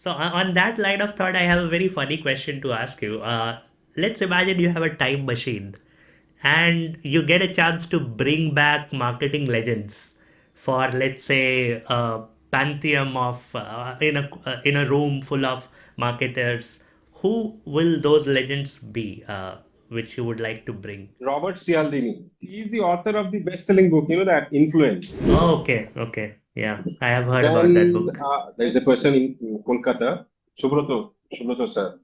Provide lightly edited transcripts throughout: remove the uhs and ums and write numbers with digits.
So on that line of thought, I have a very funny question to ask you. Let's imagine you have a time machine and you get a chance to bring back marketing legends for, let's say, a pantheon of in a room full of marketers. Who will those legends be, which you would like to bring? Robert Cialdini. He is the author of the best-selling book, that Influence. Oh, okay, okay, yeah, I have heard about that Then book. there is a person in Kolkata, Subroto sir.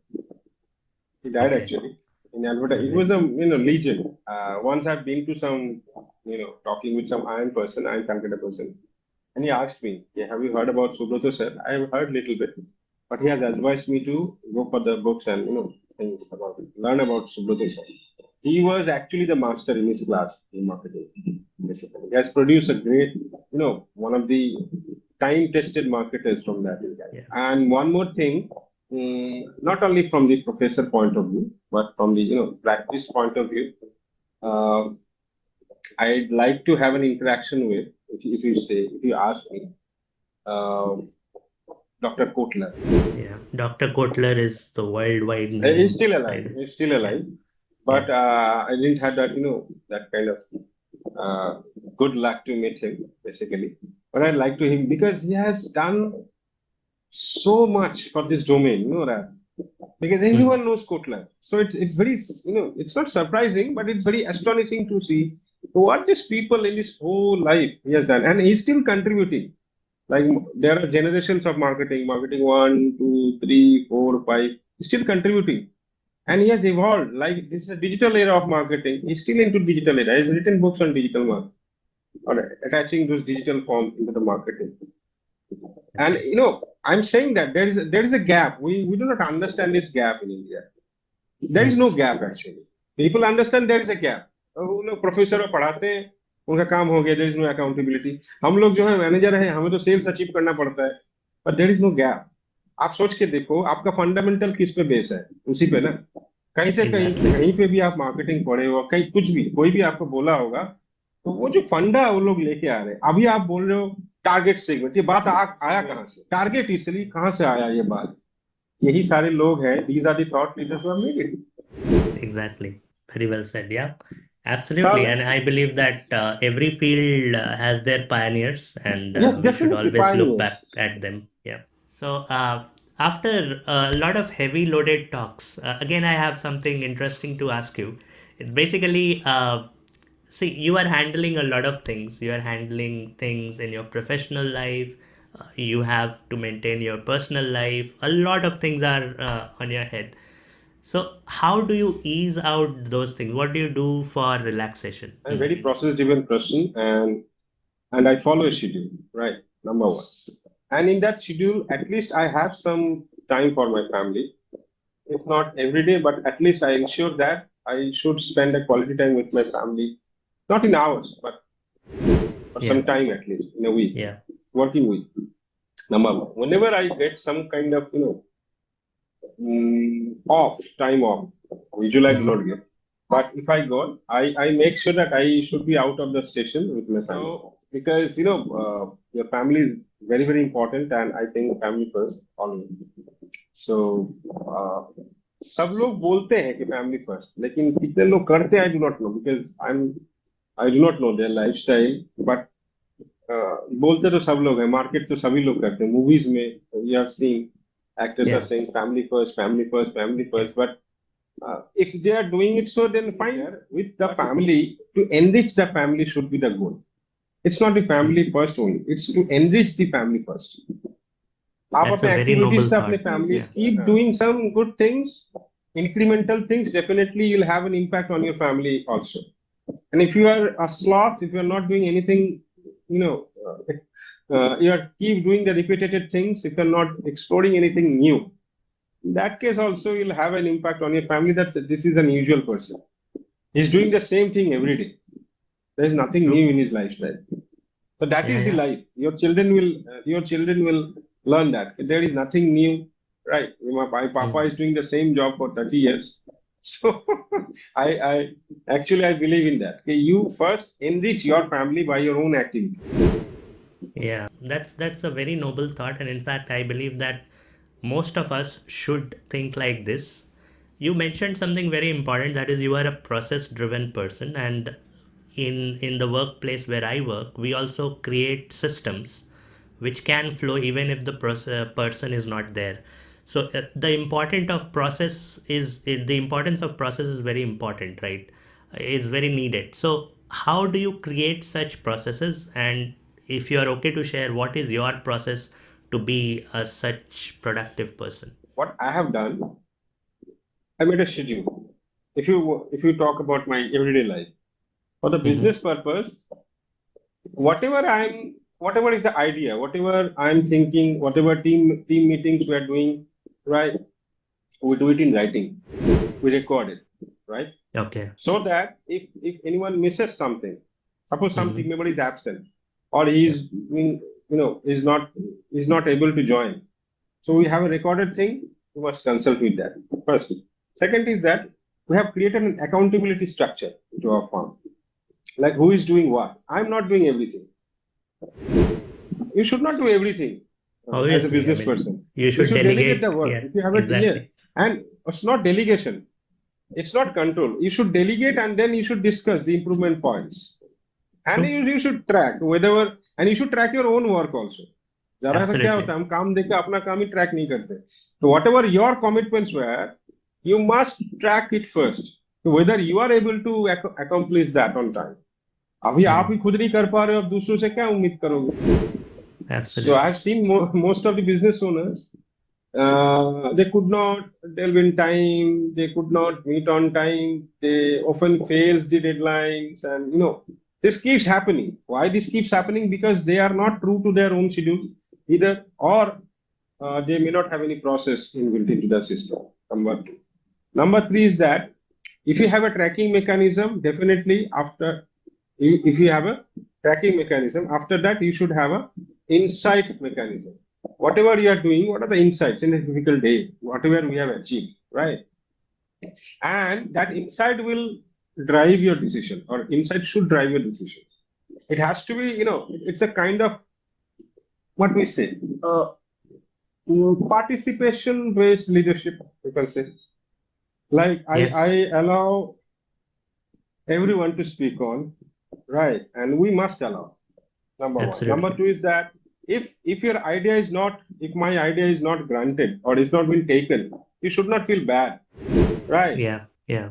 He died Okay, actually in advertising. He okay, was a legend. Once I've been to some talking with some iron person, iron Calcutta person, and he asked me, "Yeah, have you heard about Subroto sir?" I have heard little bit, but he has advised me to go for the books and things about it, learn about Subroto sir. He was actually the master in his class in marketing. Basically, he has produced a great, one of the time-tested marketers from that area. yeah, And one more thing, not only from the professor point of view, but from the practice point of view, uh, I'd like to have an interaction with, if you ask me, uh, Dr. Kotler. yeah. Dr. Kotler is the worldwide He's name. still alive. I He's still Yeah, alive. yeah, But I didn't have that, that kind of good luck to meet him, basically. But I like to him because he has done so much for this domain, that because mm, everyone knows Kotler. So it's very, it's not surprising, but it's very astonishing to see what these people in his whole life he has done, and he's still contributing. Like there are generations of marketing one, two, three, four, five, still contributing. And he has evolved. Like this is a digital era of marketing. He's still into digital era. He's written books on digital marketing or attaching those digital form into the marketing. And okay. I'm saying that there is a gap. We do not understand this gap in India. There is Mm, no gap actually. People understand there is a gap. वो लोग professor पढ़ाते हैं, उनका काम हो गया, there is no accountability. हम लोग जो है मैनेजर है, हमें तो सेल्स अचीव करना पड़ता है, पर देयर इज नो गैप। आप सोच के देखो, आपका फंडामेंटल किस पे बेस है? उसी पे ना। कहीं से कहीं exactly. कहीं पे भी आप मार्केटिंग पढ़े हो, कहीं कुछ भी कोई भी आपको बोला होगा, तो वो जो फंडा वो लोग लेके आ रहे हैं। अभी आप बोल रहे हो टारगेट सेगमेंट, ये बात आया कहाँ से? टारगेट इसलिए कहाँ से आया ये बात? यही सारे लोग हैं, these are the thought leaders who have made it. Exactly. Very well said. Yeah, absolutely. Well, And I believe that every field has their pioneers, and yes, we should definitely always look back pioneers. at them. Yeah. So, after a lot of heavy loaded talks, again, I have something interesting to ask you. It's basically, see, you are handling a lot of things. You are handling things in your professional life. You have to maintain your personal life. A lot of things are on your head. So, how do you ease out those things? What do you do for relaxation? I'm a very process-driven person, and I follow a schedule, right? Number one. And in that schedule, at least I have some time for my family. If not every day, but at least I ensure that I should spend a quality time with my family, not in hours, but for Yeah, some time at least in a week, yeah, working week. Number one. Whenever I get some kind of, time off, usually I do mm, not get. But if I go, I make sure that I should be out of the station with my family. So, because your family is very very important, and I think family first always. So uh, सब लोग बोलते हैं कि family first, लेकिन कितने लोग करते हैं I do not know, because I do not know there lifestyle. But बोलते तो सब लोग हैं, मार्केट तो सभी लोग करते हैं, मूवीज में you have seen actors are yeah, saying family first, family first, family yeah, first. But if they are doing it, so then fine. With the family, to enrich the family should be the goal. It's not the family mm. first only. It's to enrich the family first. आप That's a अपने very activities noble से अपने thought. families Yeah, keep doing some good things, incremental things. Definitely, you'll have an impact on your family also. And if you are a sloth, if you are not doing anything, you know, you are keep doing the repetitive things. If you are not exploring anything new, in that case also you'll have an impact on your family. That's this is an usual person. He's doing the same thing every day. There is nothing new true. in his lifestyle. So that Yeah, is the yeah, life. Your children will learn that there is nothing new, right? My papa mm. is doing the same job for 30 years. So I actually I believe in that. Okay, you first enrich your family by your own activities. Yeah. That's a very noble thought, and in fact, I believe that most of us should think like this. You mentioned something very important, that is you are a process driven person, and in the workplace where I work, we also create systems which can flow even if the person is not there. So the importance of process is very important, right? Is very needed. So how do you create such processes, and if you are okay to share, what is your process to be a such productive person? What I have done, I made a schedule. If you talk about my everyday life, for the Mm-hmm. business purpose, whatever is the idea, whatever I'm thinking, whatever team meetings we are doing, right? We do it in writing. We record it, right? Okay. So that if anyone misses something, suppose some Mm-hmm. team member is absent or Yeah. he's doing, is not able to join. So we have a recorded thing. We must consult with that first. Second is that we have created an accountability structure to our firm. Like who is doing what? I'm not doing everything. You should not do everything as a Obviously, I business mean, person. you You should should delegate the delegate. work. Yeah, If you have a yeah, exactly. and it's not delegation. It's not control. You should delegate and then you should discuss the improvement points. And True. you should track whether and you should track your own work also. जरा सा क्या होता Absolutely. है हम काम देख के अपना काम ही ट्रैक नहीं करते तो whatever your commitments where you must track it first whether you are able to accomplish that on time. अभी आप Hmm. ही खुद नहीं कर पा रहे हो अब दूसरों से क्या उम्मीद करोगे. So Absolutely. I've seen most of the business owners, they could not delve in time, they could not meet on time, they often fails the deadlines, and this keeps happening. Why this keeps happening? Because they are not true to their own schedules either, or they may not have any process inbuilt into the system. Number two. Number three is that if you have a tracking mechanism, definitely after if you have a tracking mechanism, after that you should have a insight mechanism. Whatever you are doing, what are the insights in a typical day, whatever we have achieved, right? And that insight will drive your decision, or insight should drive your decisions. It has to be, it's a kind of what we say, participation based leadership, you can say. Like I Yes. allow everyone to speak on, right? And we must allow. Number one. Number Absolutely. two is that if your idea is not, if my idea is not granted or is not been taken, you should not feel bad, right? Yeah. Yeah.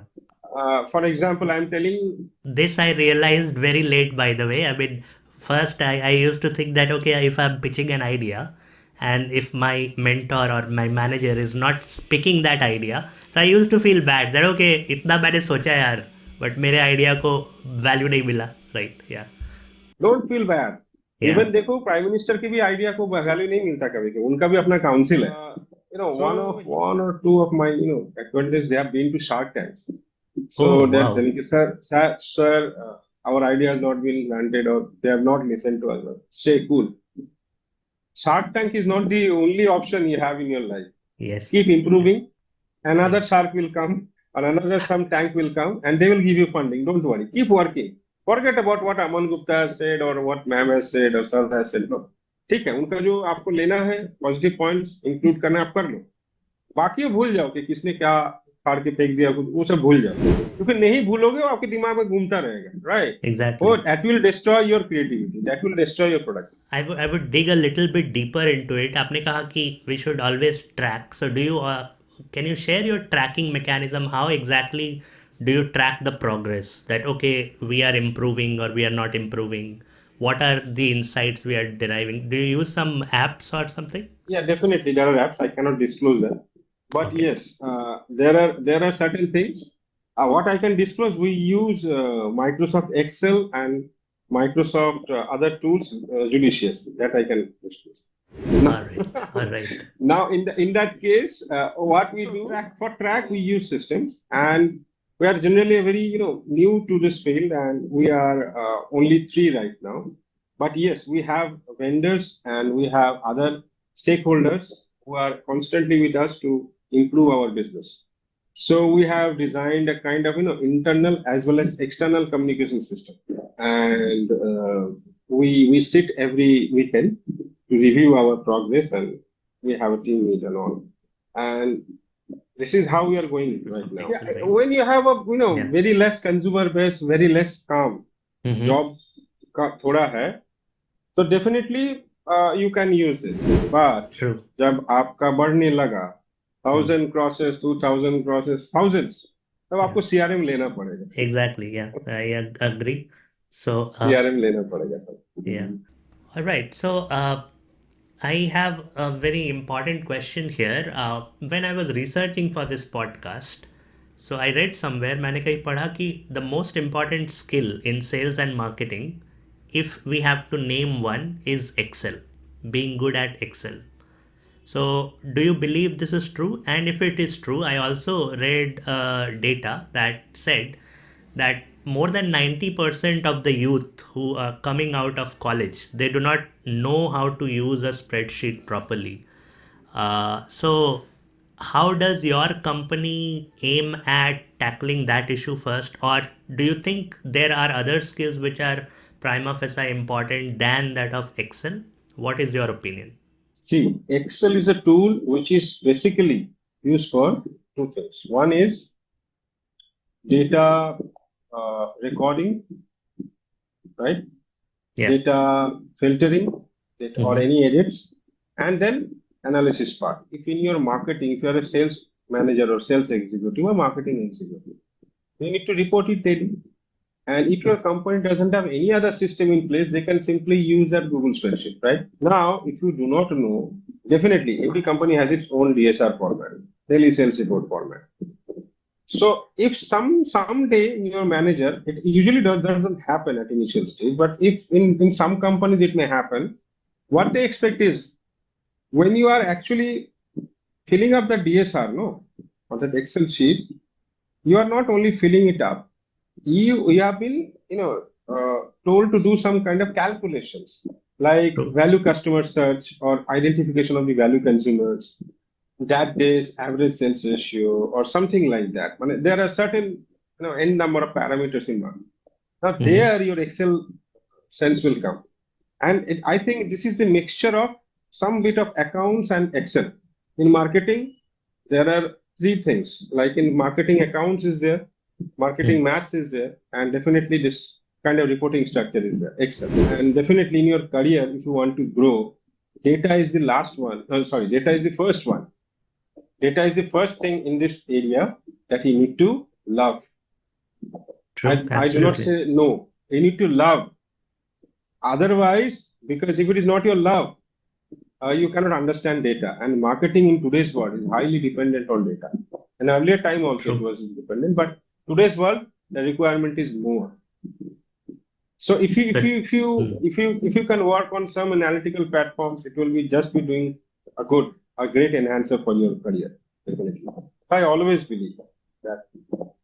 For example, I'm telling, This I realized very late, by the way. I mean, first I used to think that, okay, if I'm pitching an idea and if my mentor or my manager is not picking that idea, so I used to feel bad that, okay, इतना मैंने सोचा यार, but मेरे idea को value नहीं मिला, right? Yeah. don't feel bad. Yeah. Even देखो prime minister की भी आइडिया को वैल्यू नहीं मिलता कभी कभी उनका भी अपना काउंसिल है. One or two of my acquaintances, they have been to Shark Tanks. So Oh, they're wow. telling, sir, our idea has not been granted or they have not listened to us. Stay cool. Shark Tank is not the only option you have in your life. Yes. Keep Yeah. improving. Another Yeah. shark will come, or another some tank will come, and they will give you funding. Don't worry. Keep working. Forget about what Aman Gupta has said or what ma'am has said or sir has said. No. ठीक है उनका जो आपको लेना है positive points include करना आप कर लो बाकी वो भूल जाओ कि किसने क्या फाड़ के फेंक दिया कुछ वो सब भूल जाओ क्योंकि नहीं भूलोगे वो आपके दिमाग में घूमता रहेगा राइट वो Exactly. That will destroy your creativity that will destroy your product. I would dig a little bit deeper into it. आपने कहा कि we should always track. So can you share your tracking mechanism? How exactly do you track the progress? That, okay, we are improving or we are not improving. What are the insights we are deriving? Do you use some apps or something? Yeah, definitely there are apps. I cannot disclose them, but Okay. yes, there are certain things. What I can disclose, we use Microsoft Excel and Microsoft other tools judiciously. That I can disclose. All Now, right. All right. now in that case, what we do for track we use systems, and we are generally a very new to this field, and we are only three right now. But yes, we have vendors and we have other stakeholders who are constantly with us to improve our business. So we have designed a kind of internal as well as external communication system, and we sit every weekend to review our progress and we have a team meet and all. And this is how we are going right now. Yeah, when you have a very less consumer base, very less calm job का थोड़ा है, तो definitely you can use this. But True. जब आपका बढ़ने लगा 1000 crosses, 2000 crosses, thousands, तब आपको CRM लेना पड़ेगा. Exactly. Yeah, I agree. So CRM लेना पड़ेगा. yeah. All right. So I have a very important question here. When I was researching for this podcast, so I read somewhere, मैंने कहीं पढ़ा कि the most important skill in sales and marketing, if we have to name one, is Excel. Being good at Excel. So, do you believe this is true? And if it is true, I also read data that said that more than 90% of the youth who are coming out of college, they do not know how to use a spreadsheet properly. So, how does your company aim at tackling that issue first? Or do you think there are other skills which are prima facie important than that of Excel? What is your opinion? See, Excel is a tool which is basically used for two things. One is data recording, right? Yeah. Data filtering, data or any edits, and then analysis part. If in your marketing, if you are a sales manager or sales executive or marketing executive, you need to report it daily. And if your company doesn't have any other system in place, they can simply use that Google spreadsheet, right? Now, if you do not know, definitely every company has its own DSR format, daily sales report format. So if someday your manager, it usually doesn't happen at initial stage, but if in some companies it may happen, what they expect is when you are actually filling up the DSR, no, or that Excel sheet, you are not only filling it up, you have been told to do some kind of calculations like value customer search or identification of the value consumers, that day's average sales ratio or something like that. There are certain n number of parameters in mind. Now there your Excel sense will come, and I think this is a mixture of some bit of accounts and Excel. In marketing, there are three things. Like in marketing, accounts is there, marketing maths is there, and definitely this kind of reporting structure is there, Excel. And definitely in your career, if you want to grow, data is the last one. Data is the first one. Data is the first thing in this area that you need to love. True, I do not say no. You need to love. Otherwise, because if it is not your love, you cannot understand data. And marketing in today's world is highly dependent on data. In earlier time also it was independent, but today's world the requirement is more. So if you can work on some analytical platforms, it will be just be doing a great enhancer for your career. Definitely. I always believe that.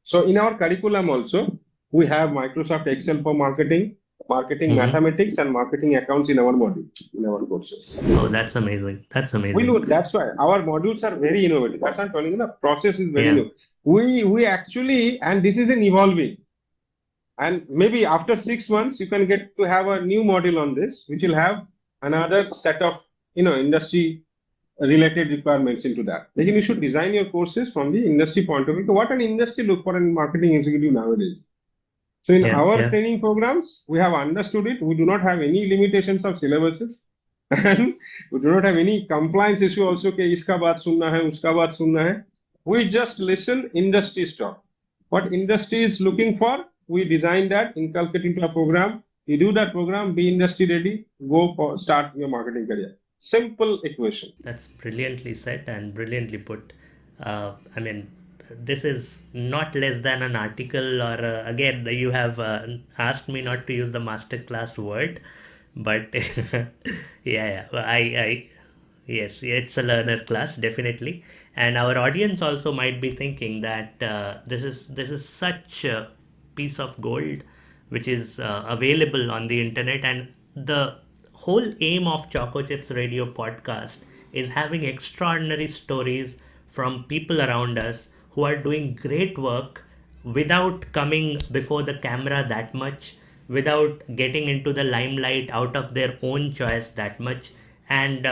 So in our curriculum also, we have Microsoft Excel for marketing, mathematics, and marketing accounts in our module, in our courses. Oh, that's amazing. That's amazing. That's why our modules are very innovative. That's what I'm telling you. The process is very new. We actually, and this is an evolving. And maybe after 6 months, you can get to have a new module on this, which will have another set of industry related requirements into that. Then you should design your courses from the industry point of view. So what an industry look for in marketing executive nowadays. So in our training programs, we have understood it. We do not have any limitations of syllabuses. And we do not have any compliance issue also. Ke iska baat sunna hai, uska baat sunna hai. We just listen industry stuff. What industry is looking for, we design that, inculcate into a program. You do that program, be industry ready, start your marketing career. Simple equation. That's brilliantly said and brilliantly put. I mean, this is not less than an article, or again, you have asked me not to use the masterclass word, but yeah, yes, it's a learner class, definitely. And our audience also might be thinking that this is such a piece of gold which is available on the internet, and the whole aim of Choco Chips Radio podcast is having extraordinary stories from people around us who are doing great work without coming before the camera that much, without getting into the limelight out of their own choice that much. And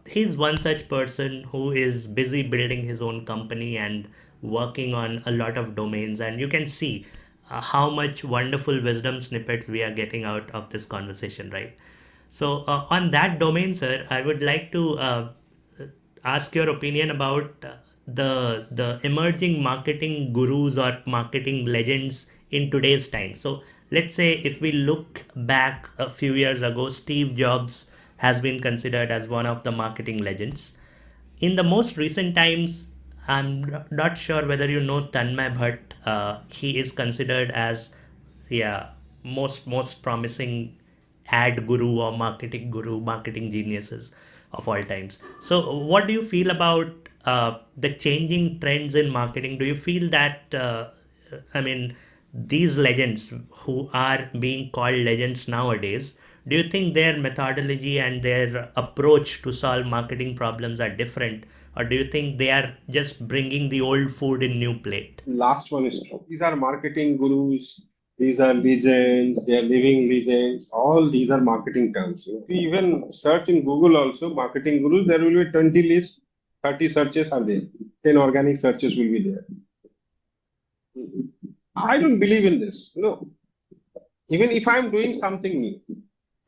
he's one such person who is busy building his own company and working on a lot of domains. And you can see how much wonderful wisdom snippets we are getting out of this conversation, right? So, on that domain, sir, I would like to ask your opinion about the emerging marketing gurus or marketing legends in today's time. So let's say if we look back a few years ago, Steve Jobs has been considered as one of the marketing legends. In the most recent times, I'm not sure whether you know Tanmay Bhatt. He is considered as, yeah, most promising ad guru or marketing guru, marketing geniuses of all times. So, what do you feel about the changing trends in marketing? Do you feel that I mean, these legends who are being called legends nowadays, do you think their methodology and their approach to solve marketing problems are different, or do you think they are just bringing the old food in new plate? Last one is true. These are marketing gurus. These are legends. They are living legends. All these are marketing terms. If you even search in Google also, marketing gurus, there will be 20 lists, 30 searches are there. 10 organic searches will be there. I don't believe in this. Even if I'm doing something new,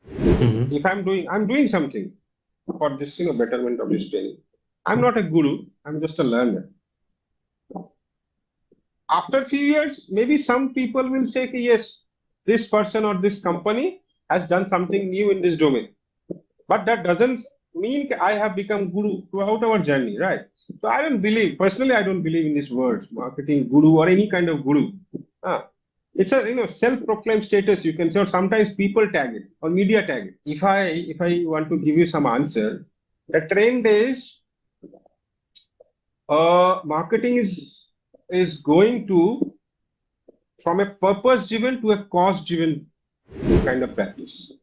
Mm-hmm. if I'm doing something for this, betterment of this training. I'm not a guru. I'm just a learner. After a few years, maybe some people will say, "Ki, yes, this person or this company has done something new in this domain." But that doesn't mean I have become guru throughout our journey, right? So I don't believe, personally, I don't believe in these words, marketing guru or any kind of guru. Ah, it's a self-proclaimed status, you can say, or sometimes people tag it or media tag it. If I want to give you some answer, the trend is marketing is going to from a purpose-driven to a cause-driven kind of practice,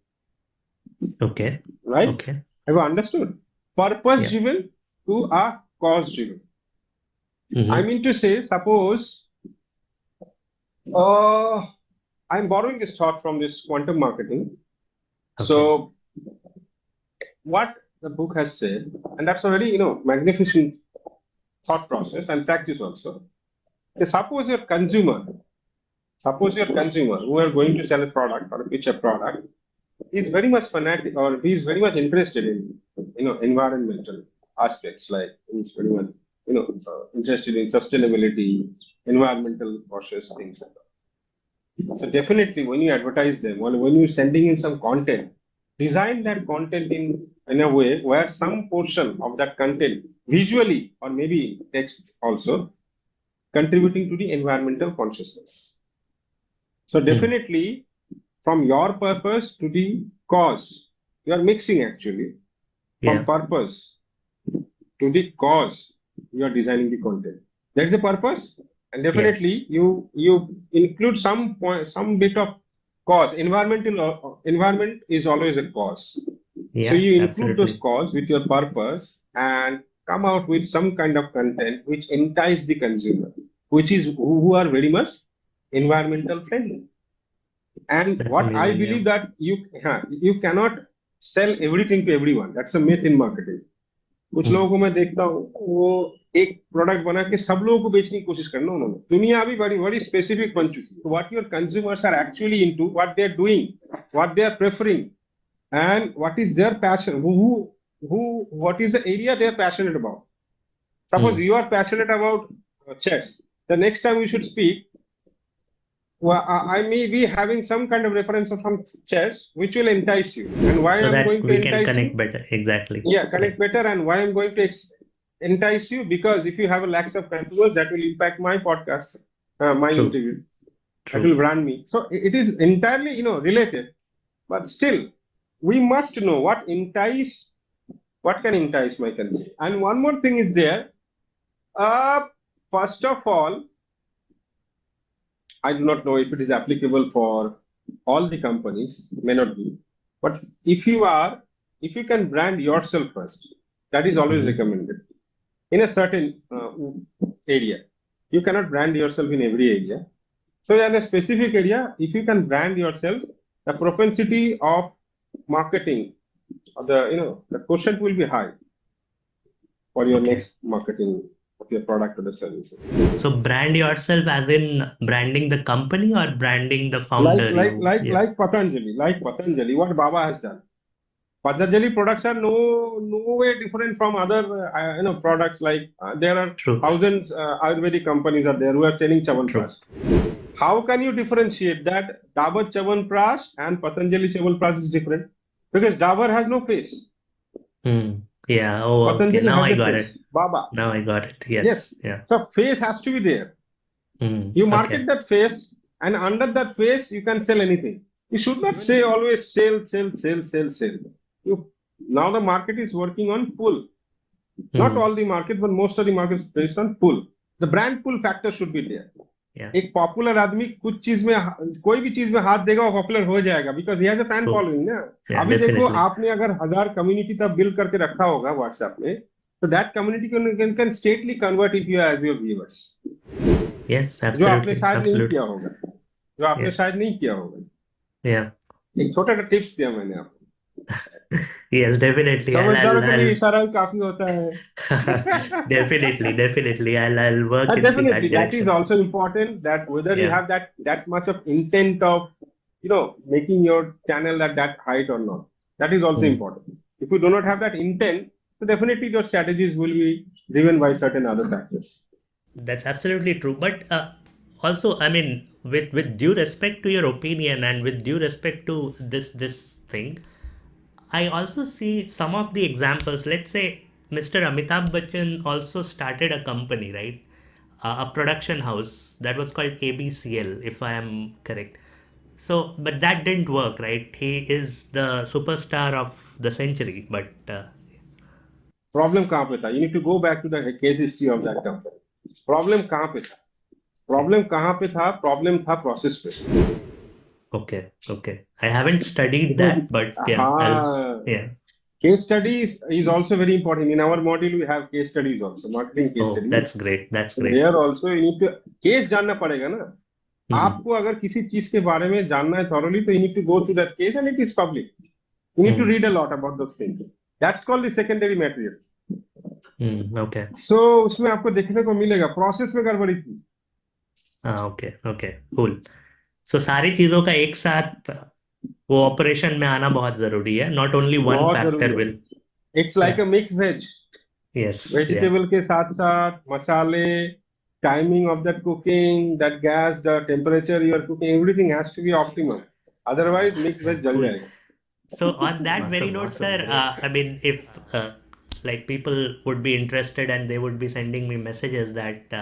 Okay. right? Okay. Have you understood? Yeah. Purpose-driven to a cause-driven. I Mm-hmm. mean to say, suppose uh, I'm borrowing this thought from this quantum marketing. Okay. So what the book has said, and that's a very magnificent thought process and practice also. Suppose your consumer who are going to sell a product or pitch a product is very much fanatic or he is very much interested in environmental aspects, like he's very much interested in sustainability, environmental cautious things. So definitely, when you advertise them, when you're sending in some content, design that content in a way where some portion of that content, visually or maybe text also, contributing to the environmental consciousness. So Mm. definitely, from your purpose to the cause, you are mixing actually. From Yeah. purpose to the cause, you are designing the content. That's the purpose, and Yes. definitely you include some point, some bit of cause. Environment is always a cause. So Yeah. you include those Absolutely. cause with your purpose and come out with some kind of content which entice the consumer, which is who are very much environmental friendly. And That's what I amazing. Yeah. believe that you cannot sell everything to everyone. That's a myth in marketing. कुछ लोगों Mm. को मैं देखता हूँ वो एक product बना के सब लोगों को बेचने की कोशिश करना उन्होंने दुनिया अभी बड़ी बड़ी स्पेसिफिक बन चुकी है what your consumers are actually into what they are doing what they are preferring and what is their passion who what is the area they are passionate about. Suppose Mm. you are passionate about chess, the next time we should speak, well, I may be having some kind of reference from chess which will entice you. And why So I'm that going to we can entice connect you? better. Exactly. Yeah, Yeah. connect better. And why I'm going to entice you? Because if you have a lack of controls, that will impact my podcast, my True. interview. That will True. brand me. So it is entirely, related. But still, we must know what can entice my consumer. And one more thing is there. Uh, First of all, I do not know if it is applicable for all the companies, may not be. But if you can brand yourself first, that is always Mm-hmm. recommended in a certain area. You cannot brand yourself in every area. So, in a specific area, if you can brand yourself, the propensity of marketing the quotient will be high for your Okay. next marketing of your product or the services. So brand yourself as in branding the company or branding the Like founder like you, like yeah. like Patanjali, what Baba has done. Patanjali products are no way different from other products. Like there are True, thousands Ayurvedic companies are there who are selling true. Chyawanprash. How can you differentiate that Dabur Chyawanprash and Patanjali Chyawanprash is different? Because Dabur has no face. Hmm. Yeah. Oh, okay. Patanjali Now has I a got face. it. Baba. Now I got it. Yes. Yes. Yeah. So face has to be there. Hmm. You market Okay. that face, and under that face, you can sell anything. You should not say always sell, sell, sell, sell, sell. You now the market is working on pull. Not Hmm. all the market, but most of the market is based on pull. The brand pull factor should be there. Yeah. एक popular आदमी कुछ चीज में कोई भी चीज में हाथ देगा वो पॉपुलर हो जाएगा because he has a fan True. Following ना. Yeah. अभी देखो Definitely. आपने अगर 1000 कम्युनिटी तब बिल्ड करके रखा होगा व्हाट्सएप में तो that community can stately convert if you as your viewers. Yes. जो आपने Absolutely. शायद नहीं किया Absolutely. होगा. जो आपने Yeah. शायद नहीं किया होगा. Yeah. एक छोटा सा टिप्स दिया मैंने आपको. Yes. Definitely. समझदारों के लिए इशारा ही काफी होता है. Definitely. Definitely. I'll work And in definitely, that that is direction. also important. That whether you Yeah. have that much of intent of making your channel at that height or not, that is also Hmm. important. If you do not have that intent, so definitely your strategies will be driven by certain other factors. That's absolutely true. But also, I mean, with due respect to your opinion and with due respect to this thing, I also see some of the examples. Let's say Mr. Amitabh Bachchan also started a company, right? A production house that was called ABCL, if I am correct. So, but that didn't work, right? He is the superstar of the century, but Problem कहाँ पे था? You need to go back to the case history of that company. Problem कहाँ पे था? okay, Problem कहाँ पे था? Problem था process पे. okay, okay. I haven't studied Because that, but yeah, I'll, हाँ, yeah. case studies is also very important. In our module, we have case studies also, marketing case Oh, studies. that's great. That's So great. there also you need to case जानना पड़ेगा ना. Hmm. आपको अगर किसी चीज के बारे में जानना है thoroughly, तो you need to go through that case and it is public. You need to Hmm. read a lot about those things. That's called the secondary material. Hmm. Okay. So उसमें आपको देखने को मिलेगा process में गड़बड़ी थी. Okay okay cool. सो सारी चीजों का एक साथ वो ऑपरेशन में आना बहुत जरूरी है. नॉट ओनली वन बहुत जरूरी फैक्टर है. विल. It's like या. a mixed veg. यस. या. Vegetable के साथ साथ मसाले, timing of that cooking, that gas, the temperature you are cooking, everything has to be optimal. Otherwise, mixed veg जल Cool. जाएगा. So on that very Awesome, note, awesome, sir, great. I mean, if like people would be interested and they would be sending me messages that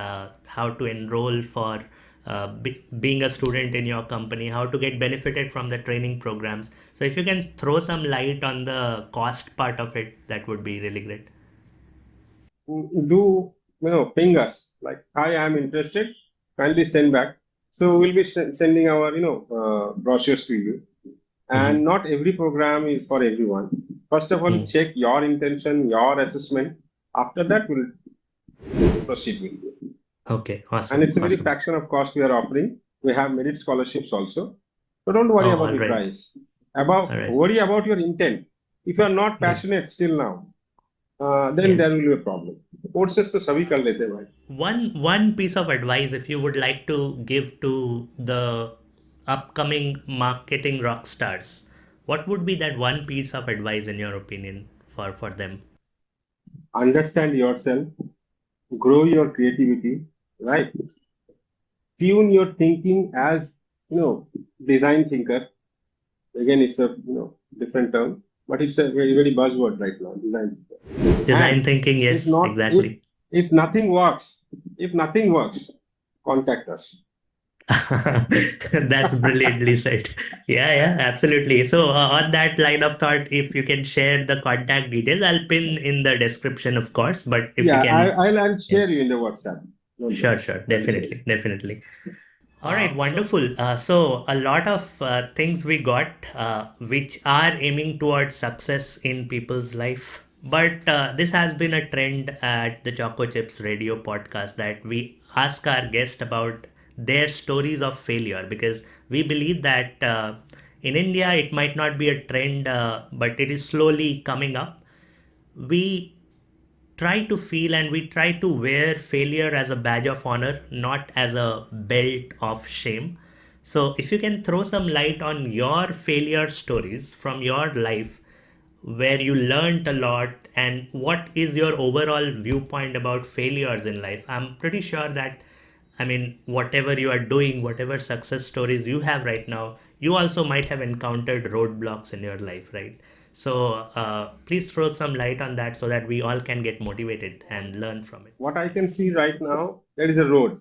how to enroll for being a student in your company, how to get benefited from the training programs. So if you can throw some light on the cost part of it, that would be really great. Do ping us like, hi, I'm interested. Kindly send back. So we'll be sending our brochures to you. And not every program is for everyone. First of all, Hmm. check your intention, your assessment. After that, we'll proceed with you. Okay, And awesome, it's a very awesome. fraction of cost we are offering. We have merit scholarships also. So don't worry Oh, about all the right, price. all right. Worry about your intent. If you are not Yeah. passionate still now, then Yes. there will be a problem. Courses तो सभी कर लेते हैं भाई. One piece of advice if you would like to give to the upcoming marketing rock stars, what would be that one piece of advice in your opinion for them? Understand yourself, grow your creativity, right? Tune your thinking as design thinker. Again, it's a different term, but it's a very very buzzword right now. Design thinker. Design And thinking, if yes, not, exactly. if nothing works, contact us. That's brilliantly said. Yeah, yeah, absolutely. So on that line of thought, if you can share the contact details, I'll pin in the description, of course. But if you Yeah, can, I'll yeah, share you in the WhatsApp. Don't sure, worry. sure, I'll share you. definitely, definitely. All right, So, wonderful. So a lot of things we got, which are aiming towards success in people's life. But this has been a trend at the Choco Chips Radio podcast that we ask our guest about their stories of failure because we believe that In India, it might not be a trend, but it is slowly coming up. We try to feel and we try to wear failure as a badge of honor, not as a belt of shame. So, if you can throw some light on your failure stories from your life, where you learned a lot, and what is your overall viewpoint about failures in life, I'm pretty sure that, I mean, whatever you are doing, whatever success stories you have right now, you also might have encountered roadblocks in your life, right? So please throw some light on that so that we all can get motivated and learn from it. What I can see right now, there is a road,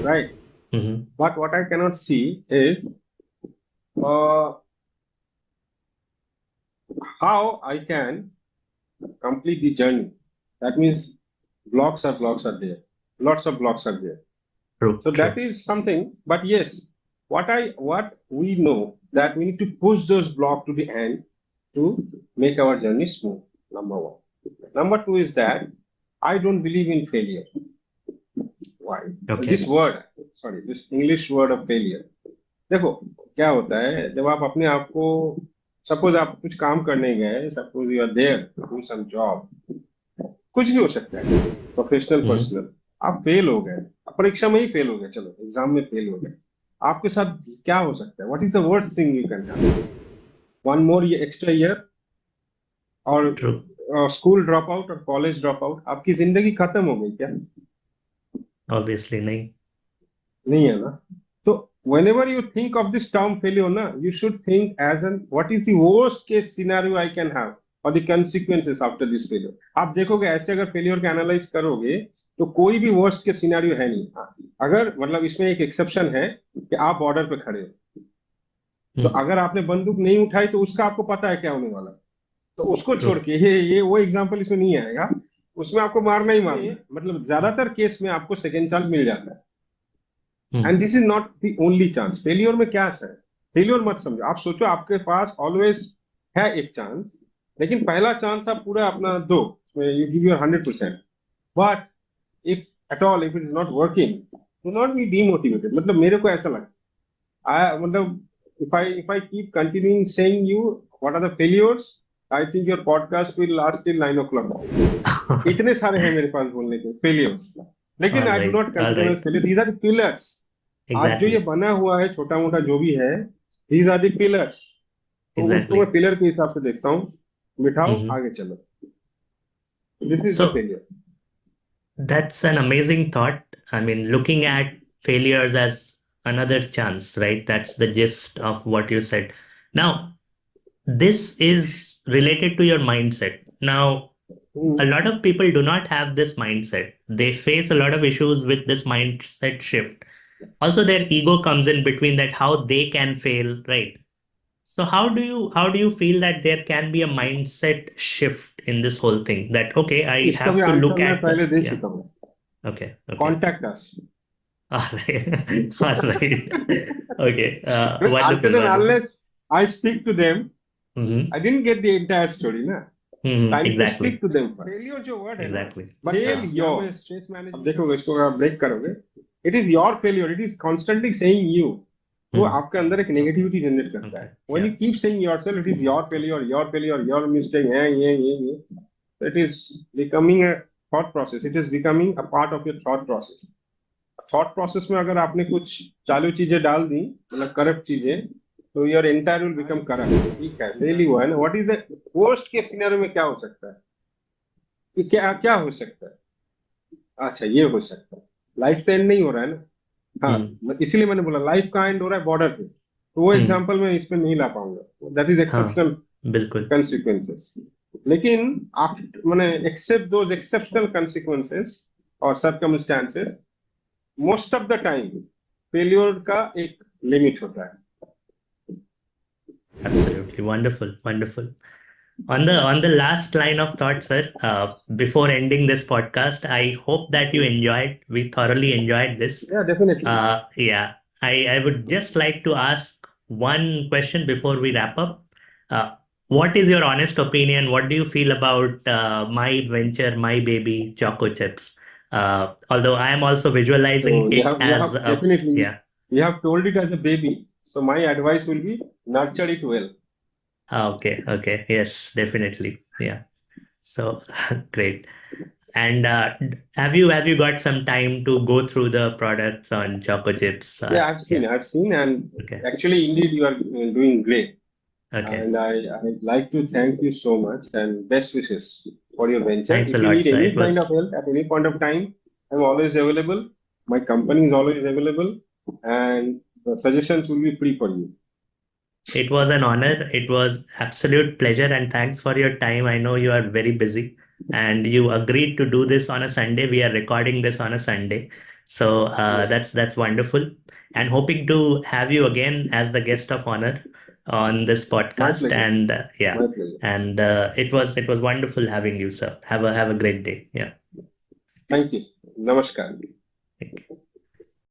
right? Mm-hmm. But what I cannot see is uh, how I can complete the journey. That means blocks are there. Lots of blocks are there. True, So that true. is something. But yes, what we know that we need to push those blocks to the end to make our journey smooth. Number one. Number two is that I don't believe in failure. Why? Okay. This word, sorry, this English word of failure. देखो क्या होता है जब आप अपने आप को suppose आप कुछ काम करने गए suppose you are there doing some job कुछ भी हो सकता है प्रोफेशनल Mm-hmm. पर्सनल आप फेल हो गए परीक्षा में ही फेल हो गए चलो एग्जाम में फेल हो गए आपके साथ क्या हो सकता है what is the worst thing you can do one more extra year और True. स्कूल ड्रॉप आउट और कॉलेज ड्रॉप आउट आपकी जिंदगी खत्म हो गई क्या Obviously, nahi. नहीं है ना तो whenever you think of this term failure na you should think as an what is the worst case scenario I can have or the consequences after this failure आप देखोगे ऐसे अगर फेलियर के analyse करोगे तो कोई भी वर्स्ट के सिनेरियो है नहीं हाँ, अगर मतलब इसमें एक एक्सेप्शन है कि आप बॉर्डर पे खड़े हो तो Mm. अगर आपने बंदूक नहीं उठाई तो उसका आपको पता है क्या होने वाला है तो उसको छोड़ True. के ये वो एग्जांपल इसमें नहीं आएगा उसमें आपको मारना ही मारना है। मतलब ज्यादातर केस में आपको सेकेंड चांस मिल जाता है Mm. And this is not the only chance failure में क्या है फेलियर मत समझो आप सोचो आपके पास ऑलवेज है एक चांस लेकिन पहला चांस आप पूरा अपना दो you give your 100% but if at all if it is not working do not be demotivated मतलब मेरे को ऐसा लगता है मतलब if I keep continuing saying you what are the failures I think your podcast will last till 9 o'clock इतने सारे हैं मेरे पास बोलने के failures लेकिन All I do right. not All consider right. as failure these are the pillars आज जो ये Exactly. बना हुआ है छोटा मोटा जो भी है these are the pillars तो उसको मैं Exactly. पिलर के हिसाब से देखता हूँ बिठाओ Mm-hmm. आगे चलो this is the So failure that's an amazing thought. I mean, looking at failures as another chance, right? That's the gist of what you said. Now, this is related to your mindset. Now, Hmm. a lot of people do not have this mindset. They face a lot of issues with this mindset shift. Also, their ego comes in between, that how they can fail, right? So how do you feel that there can be a mindset shift in this whole thing? That okay, I इसका भी have to answer look मैं at the, पहले दे yeah. चुका हूँ Okay, okay. contact us All right. All right. Okay. because Wonderful, until and wonderful. unless I speak to them Mm-hmm. I didn't get the entire story ना Mm-hmm. I need to speak Exactly. to them first. Failure जो word है ना, Exactly. but fail your. Stress management अब देखोगे इसको आप break करोगे it is your failure it is constantly saying you वो Hmm. आपके अंदर एक नेगेटिविटी जनरेट करता Okay. है when Yeah. You keep saying yourself it is your failure your mistake है ये it is becoming a thought process it is becoming a part of your thought process thought process में अगर आपने कुछ चालू चीजें डाल दी मतलब करप्ट चीजें तो your entire will become corrupt ठीक है फेल हुआ है ना what is the worst case scenario में क्या हो सकता है कि क्या क्या हो सकता है अच्छा ये हो सकता है लाइफ तो एंड नहीं हो रहा है ना हाँ Hmm. इसीलिए मैंने बोला लाइफ का एंड हो रहा है बॉर्डर पे तो वो Hmm. एग्जांपल मैं इस पे नहीं ला पाऊंगा दैट इज हाँ, एक्सेप्शनल बिल्कुल. consequences लेकिन आफ्टर मैंने एक्सेप्ट दोज एक्सेप्शनल consequences और circumstances most of the time failure का एक लिमिट होता है Absolutely. Wonderful. Wonderful. On the last line of thought, sir, before ending this podcast, I hope that you enjoyed. We thoroughly enjoyed this. yeah definitely Yeah. I would just like to ask one question before we wrap up. Uh, what is your honest opinion? What do you feel about my venture, my baby, Choco Chips? Although I am also so visualizing you it have as a, definitely yeah. you have told it as a baby So my advice will be nurture it well. Okay, okay. Yes, definitely. Yeah. So great. And have you got some time to go through the products on Choco Chips? Yeah, Yeah. I've seen, and Okay. actually, indeed, you are doing great. Okay. And I'd like to thank you so much and best wishes for your venture. Thanks a If you lot, need sir. any It kind of was help at any point of time, I'm always available. My company is always available, and the suggestions will be free for you. It was an honor. It was absolute pleasure and thanks for your time. I know you are very busy and you agreed to do this on a Sunday. We are recording this on a Sunday. So Yes, that's wonderful. And hoping to have you again as the guest of honor on this my podcast. pleasure. And yeah, My pleasure. and it was wonderful having you, sir. Have a great day. Yeah. Thank you. Namaskar. Thank you.